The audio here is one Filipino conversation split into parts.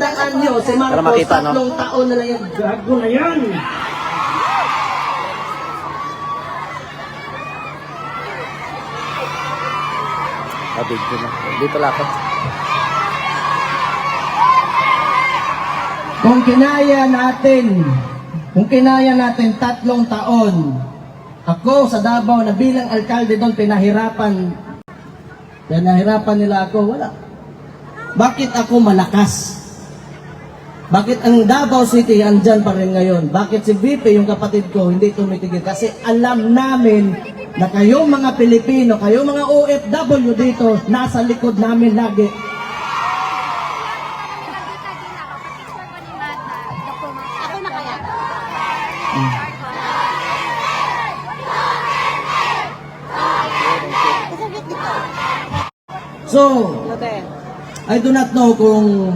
tandaan nyo, si Marcos, tatlong taon na lang yan. Gago na yan. Dito na. Dito lang ako. Kung kinaya natin 3 taon, ako sa Davao na bilang alkalde doon, pinahirapan nila ako, wala. Bakit ako malakas? Bakit ang Davao City andyan pa rin ngayon? Bakit si VP, yung kapatid ko, hindi tumitigil? Kasi alam namin na kayong mga Pilipino, kayong mga OFW dito, nasa likod namin lagi. Ako na kaya? So, I do not know kung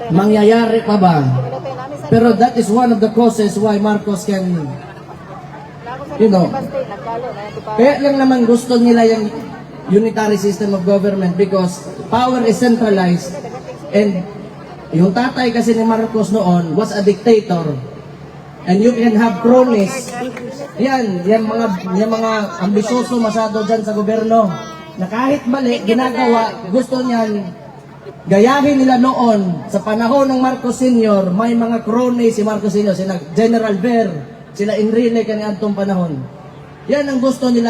mangyayari pa ba. Pero that is one of the causes why Marcos can, you know, kaya lang naman gusto nila yung unitary system of government because power is centralized and yung tatay kasi ni Marcos noon was a dictator and you can have cronies. Yung mga ambisyoso masyado dyan sa gobyerno na kahit mali, ginagawa, gusto niyan gayahin nila noon sa panahon ng Marcos Sr. May mga cronies si Marcos Sr. Sila General Ver, sila Enrile kaniadtong panahon. Yan ang gusto nila,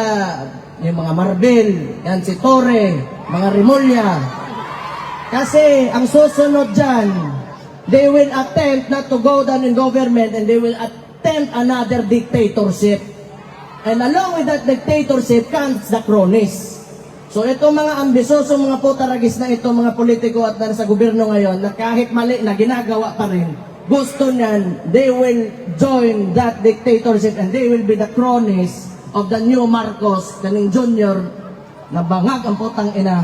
yung mga Marvel, yan si Torre, mga Rimulya. Kasi ang susunod dyan, they will attempt not to go down in government and they will attempt another dictatorship. And along with that dictatorship comes the cronies. So itong mga ambisyoso, mga putaragis na ito, mga politiko at nasa gobyerno ngayon, na kahit mali na ginagawa pa rin, gusto niyan, they will join that dictatorship and they will be the cronies of the new Marcos, kaning Junior, na bangag ang putang ina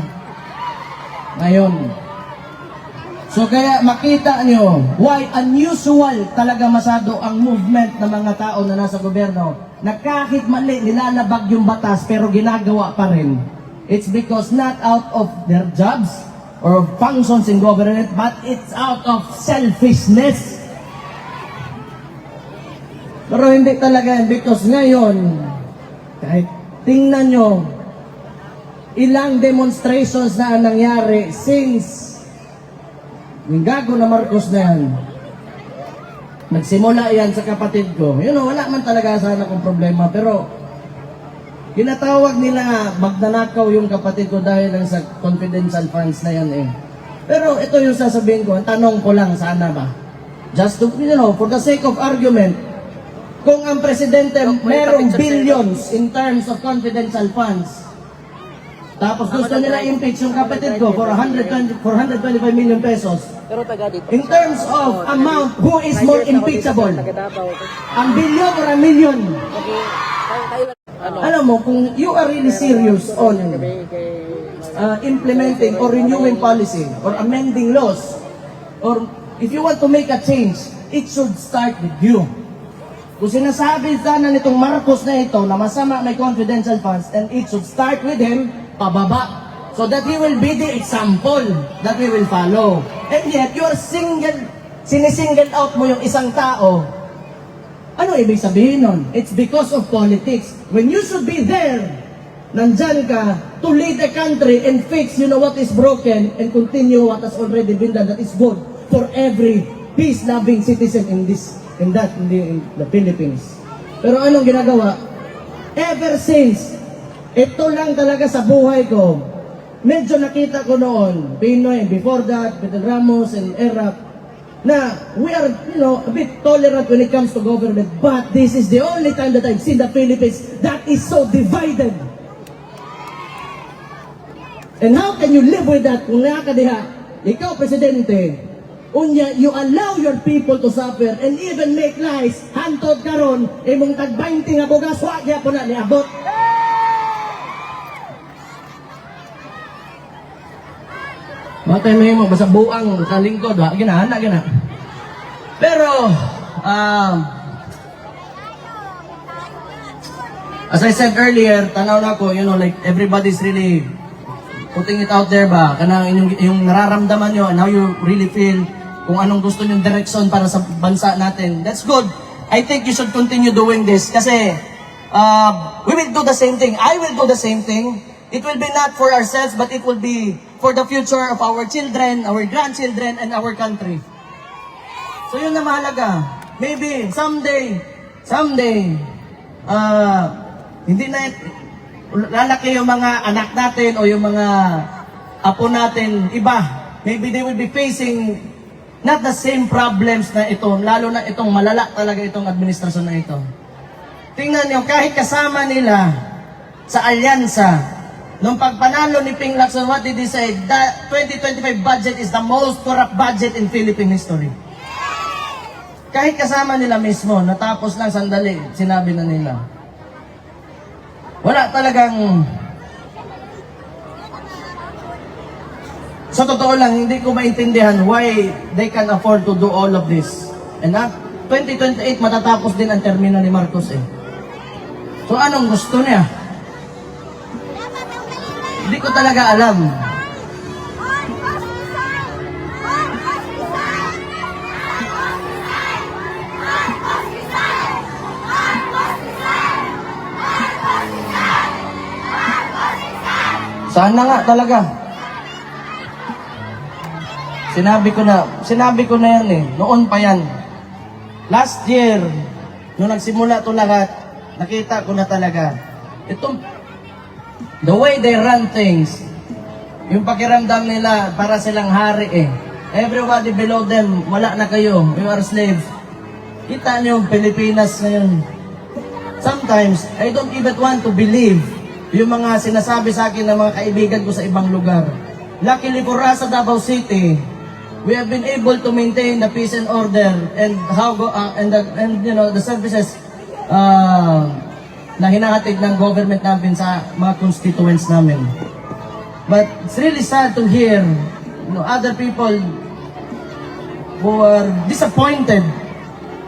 ngayon. So kaya makita nyo, why unusual talaga masyado ang movement ng mga tao na nasa gobyerno, na kahit mali nilalabag yung batas pero ginagawa pa rin. It's because not out of their jobs or functions in government, but it's out of selfishness. Pero hindi talaga yan because ngayon, kahit tingnan nyo, ilang demonstrations na ang nangyari since yung gago na Marcos na yan. Nagsimula yan sa kapatid ko. You know, wala man talaga sana kong problema, pero ginatawag nila magnanakaw yung kapatid ko dahil lang sa confidential funds na yan eh. Pero ito yung sasabihin ko, ang tanong ko lang sana ba? Just to, you know, for the sake of argument, kung ang presidente merong billions in terms of confidential funds, tapos gusto nila impeach yung kapatid ko for 425 million pesos, in terms of amount, who is more impeachable? Ang billion or ang million? Alam mo, kung you are really serious on implementing or renewing policy or amending laws, or if you want to make a change, it should start with you. Kung sinasabi sana nitong Marcos na ito na masama may confidential funds, and it should start with him, pababa. So that he will be the example that we will follow. And yet, you are sinisingle out mo yung isang tao. Ano ibig sabihin nun? It's because of politics. When you should be there, nandyan ka to lead the country and fix, you know, what is broken and continue what has already been done that is good for every peace-loving citizen in the Philippines. Pero anong ginagawa? Ever since, ito lang talaga sa buhay ko, medyo nakita ko noon, Pinoy, before that, Peter Ramos and Erap, na we are, you know, a bit tolerant when it comes to government, but this is the only time that I've seen the Philippines that is so divided. And how can you live with that? Kung nakakadiha, ikaw, Presidente, unya, you allow your people to suffer and even make lies, hantod karon, imong tag-20 nga bugas, wagya po na niabot. Matay mo basta buang sa lingkod, ha? Gina. Pero, as I said earlier, tanaw na ko, you know, like everybody's really putting it out there ba? Kanang yung nararamdaman nyo and how you really feel, kung anong gusto nyong direksyon para sa bansa natin. That's good. I think you should continue doing this kasi we will do the same thing. I will do the same thing. It will be not for ourselves, but it will be for the future of our children, our grandchildren, and our country. So yun na mahalaga. Maybe someday, hindi na lalaki yung mga anak natin o yung mga apo natin, iba. Maybe they will be facing not the same problems na ito, lalo na itong malala talaga itong administrasyon na ito. Tingnan niyo, kahit kasama nila sa alyansa, nung pagpanalo ni Ping Lacson, what did he say? The 2025 budget is the most corrupt budget in Philippine history. Kahit kasama nila mismo, natapos lang sandali, sinabi na nila. Wala talagang... Sa totoo lang, hindi ko maintindihan why they can afford to do all of this. And 2028, matatapos din ang termino ni Marcos eh. So anong gusto niya? Hindi ko talaga alam. Sana nga talaga. Sinabi ko na yan eh. Noon pa yan. Last year, nung nagsimula to lahat, nakita ko na talaga. The way they run things, yung pakiramdam nila para silang hari eh. Everybody below them, wala na kayo. You are slaves. Kita niyo Pilipinas ngayon. Sometimes, I don't even want to believe yung mga sinasabi sa akin ng mga kaibigan ko sa ibang lugar. Luckily for us sa Davao City, we have been able to maintain the peace and order and the services na hinahatid ng government namin sa mga constituents namin. But it's really sad to hear other people who are disappointed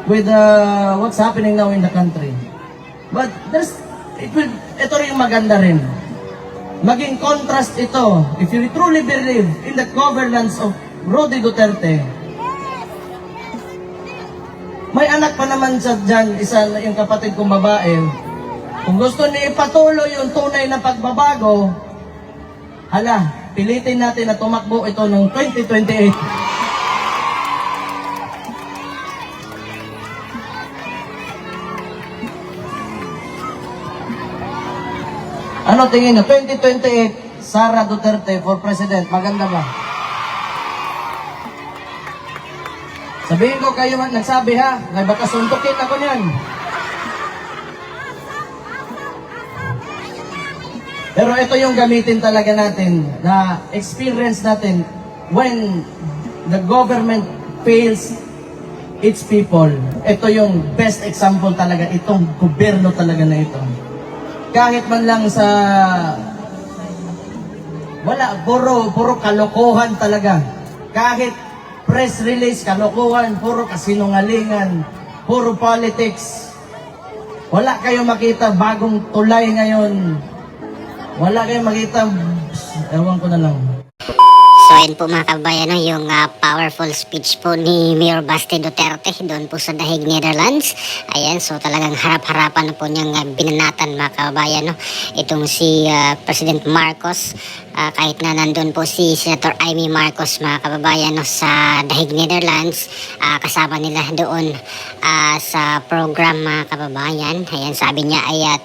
with what's happening now in the country. But ito rin yung maganda rin. Maging contrast ito, if you truly believe in the governance of Rody Duterte. May anak pa naman siya dyan, isa yung kapatid kong babae. Kung gusto niya ipatuloy yung tunay na pagbabago, pilitin natin na tumakbo ito ng 2028. Ano tingin nyo? 2028, Sara Duterte for President. Maganda ba? Sabihin ko kayo nagsabi ha, may baka suntukin ako niyan. Pero ito yung gamitin talaga natin, na experience natin when the government fails its people. Ito yung best example talaga, itong gobyerno talaga na ito. Kahit man lang sa wala, puro kalokohan talaga. Kahit press release, kalokohan, puro kasinungalingan, puro politics. Wala kayong makita bagong tulay ngayon. Wala kayong makita, ewan ko na lang. So ayun po mga kabayan, no, yung powerful speech po ni Mayor Basti Duterte doon po sa Dahig, Netherlands. Ayan, so talagang harap-harapan na po niyang binanatan mga kabayan, no, itong si President Marcos. Kahit na nandun po si Senator Amy Marcos mga kababayan, no, sa Dahig, Netherlands, kasama nila doon sa program mga kababayan. Ayan, sabi niya ay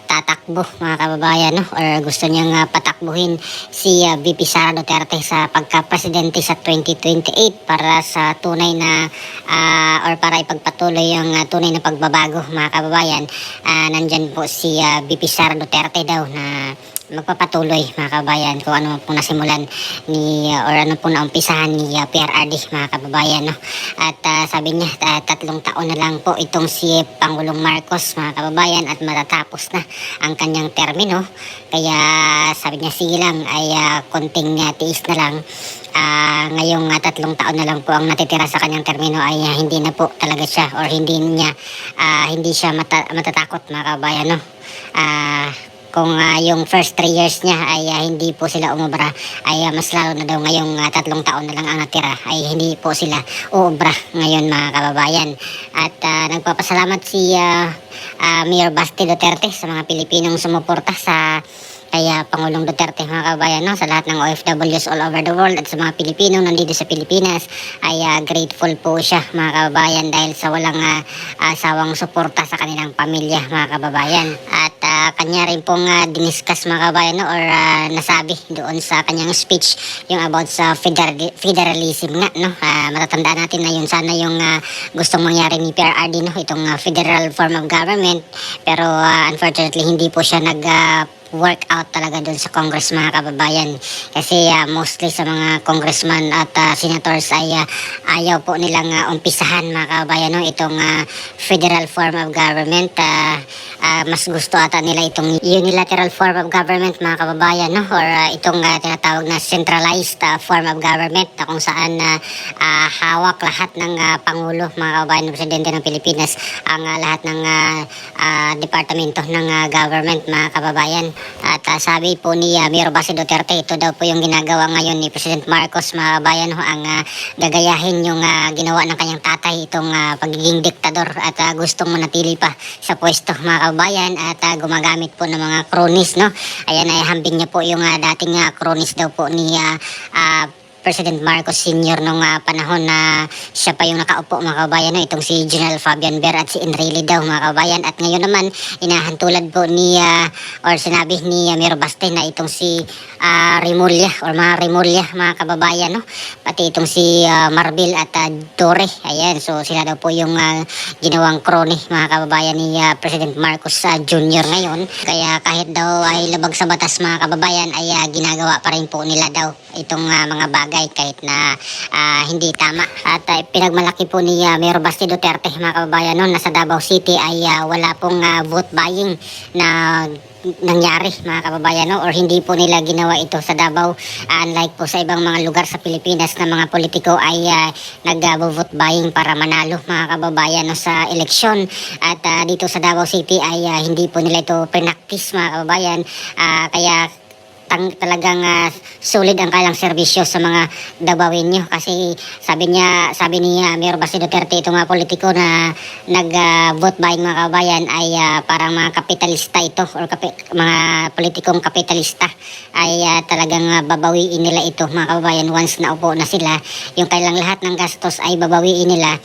tatakbo mga kababayan, no, or gusto niyang patakbuhin si VP Sara Duterte sa pagka-presidente sa 2028 para sa tunay na or para ipagpatuloy yung tunay na pagbabago mga kababayan. Nandyan po si VP Sara Duterte daw na magpapatuloy mga kababayan kung ano pong nasimulan ni or ano pong naumpisahan ni PRRD mga kababayan, no? At sabi niya 3 taon na lang po itong si Pangulong Marcos mga kababayan at matatapos na ang kanyang termino, kaya sabi niya sige lang ay konting tiis na lang. Ngayong 3 taon na lang po ang natitira sa kanyang termino ay hindi na po talaga siya or hindi siya matatakot mga kababayan, no? kung yung first 3 years niya ay hindi po sila umubra, ay mas lalo na daw ngayong 3 taon na lang ang natira ay hindi po sila uubra ngayon mga kababayan. At nagpapasalamat si Mayor Basti Duterte sa mga Pilipinong sumuporta sa kaya Pangulong Duterte mga kababayan, no? Sa lahat ng OFWs all over the world at sa mga Pilipino nandito sa Pilipinas ay grateful po siya mga kababayan dahil sa walang sawang suporta sa kanilang pamilya mga kababayan. At kanya rin pong diniscuss mga kababayan, no? Or nasabi doon sa kanyang speech yung about sa federalism nga, no? Matatandaan natin na yun sana yung gustong mangyari ni PRRD, no? Itong federal form of government, pero unfortunately hindi po siya work out talaga doon sa Congress mga kababayan, kasi mostly sa mga congressman at senators ay ayaw po nilang umpisahan mga kababayan, no? Itong federal form of government. Mas gusto ata nila itong unilateral form of government mga kababayan, no? Or itong tinatawag na centralized form of government na kung saan hawak lahat ng Pangulo mga kababayan ng Presidente ng Pilipinas ang lahat ng departamento ng government mga kababayan. At sabi po ni Mayor Basti Duterte, ito daw po yung ginagawa ngayon ni President Marcos mga kababayan, ang gagayahin yung ginawa ng kanyang tatay, itong pagiging diktador, at gustong manatili pa sa pwesto mga kababayan, at gumagamit po ng mga cronies, no? Ayan, ay hambing niya po yung dating cronies daw po ni President Marcos Sr. nung panahon na siya pa yung nakaupo mga kababayan, no? Itong si General Fabian Ver at si Enrile daw mga kababayan. At ngayon naman inahantulad po ni or sinabi ni Mayor Basti na itong si Remulla or mga Remulla mga kababayan, no? Pati itong si Marbil at Dore, ayan, so sila daw po yung ginawang crony mga kababayan ni President Marcos Jr. ngayon. Kaya kahit daw ay labag sa batas mga kababayan ay ginagawa pa rin po nila daw itong mga bagay kahit na hindi tama. At pinagmalaki po ni Mayor Basti Duterte mga kababayan, no, na sa Davao City ay wala pong vote buying na nangyari mga kababayan, no? Or hindi po nila ginawa ito sa Davao, unlike po sa ibang mga lugar sa Pilipinas na mga politiko ay nag-vote buying para manalo mga kababayan, no, sa eleksyon. At dito sa Davao City ay hindi po nila ito pinaktis mga kababayan, kaya talagang solid ang kailang serbisyo sa mga Davaoenyo, kasi sabi ni Mayor Basti Duterte, itong mga politiko na nag-vote buying mga kababayan ay parang mga kapitalista ito, or mga politikong kapitalista ay talagang babawiin nila ito mga kababayan once na upo na sila. Yung kailang lahat ng gastos ay babawiin nila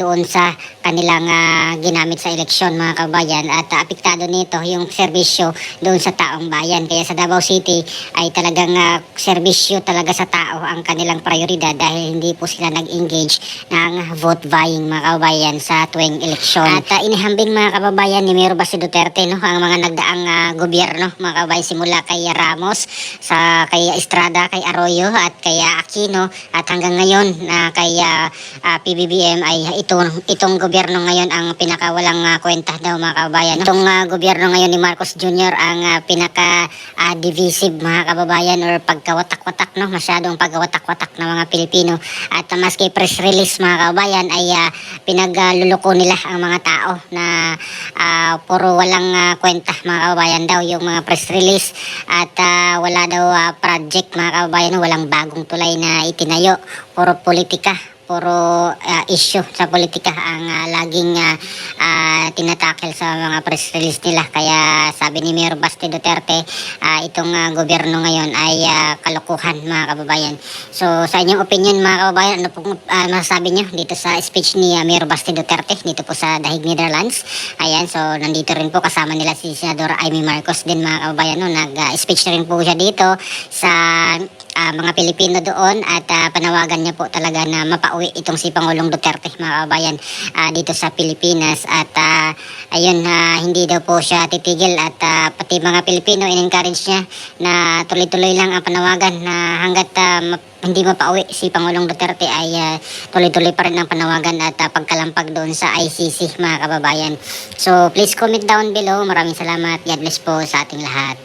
doon sa kanilang ginamit sa eleksyon mga kababayan, at apektado nito yung serbisyo doon sa taong bayan. Kaya sa Davao City ay talagang serbisyo talaga sa tao ang kanilang prioridad, dahil hindi po sila nag-engage ng vote buying mga kababayan sa tuwing eleksyon. At inihambing mga kababayan ni Mayor Basti Duterte, no, ang mga nagdaang gobyerno mga kababayan, simula kay Ramos, kay Estrada, kay Arroyo at kay Aquino, at hanggang ngayon kay PBBM, ay itong gobyerno ngayon ang pinakawalang kwenta daw mga kababayan, no? Itong gobyerno ngayon ni Marcos Jr. ang pinaka divisive mga kababayan, or pagkawatak-watak, no? Masyadong pagkawatak-watak ng mga Pilipino. At maski press release mga kababayan ay pinagluloko nila ang mga tao na puro walang kwenta mga kababayan daw yung mga press release, at wala daw project mga kababayan, walang bagong tulay na itinayo, puro politika, puro issue sa politika ang laging tinatakil sa mga press release nila. Kaya sabi ni Mayor Basti Duterte, itong gobyerno ngayon ay kalokohan mga kababayan. So sa inyong opinion mga kababayan, ano pong masasabi nyo dito sa speech ni Mayor Basti Duterte dito po sa Dahig, Netherlands? Ayan, so nandito rin po kasama nila si Senador Amy Marcos din mga kababayan, no? Nag-speech na rin po siya dito sa mga Pilipino doon, at panawagan niya po talaga na mapauwi itong si Pangulong Duterte mga kababayan dito sa Pilipinas. At ayun, hindi daw po siya titigil, at pati mga Pilipino in-encourage niya na tuloy-tuloy lang ang panawagan, na hanggat hindi mapauwi si Pangulong Duterte ay tuloy-tuloy pa rin ang panawagan at pagkalampag doon sa ICC mga kababayan. So please comment down below. Maraming salamat. God bless po sa ating lahat.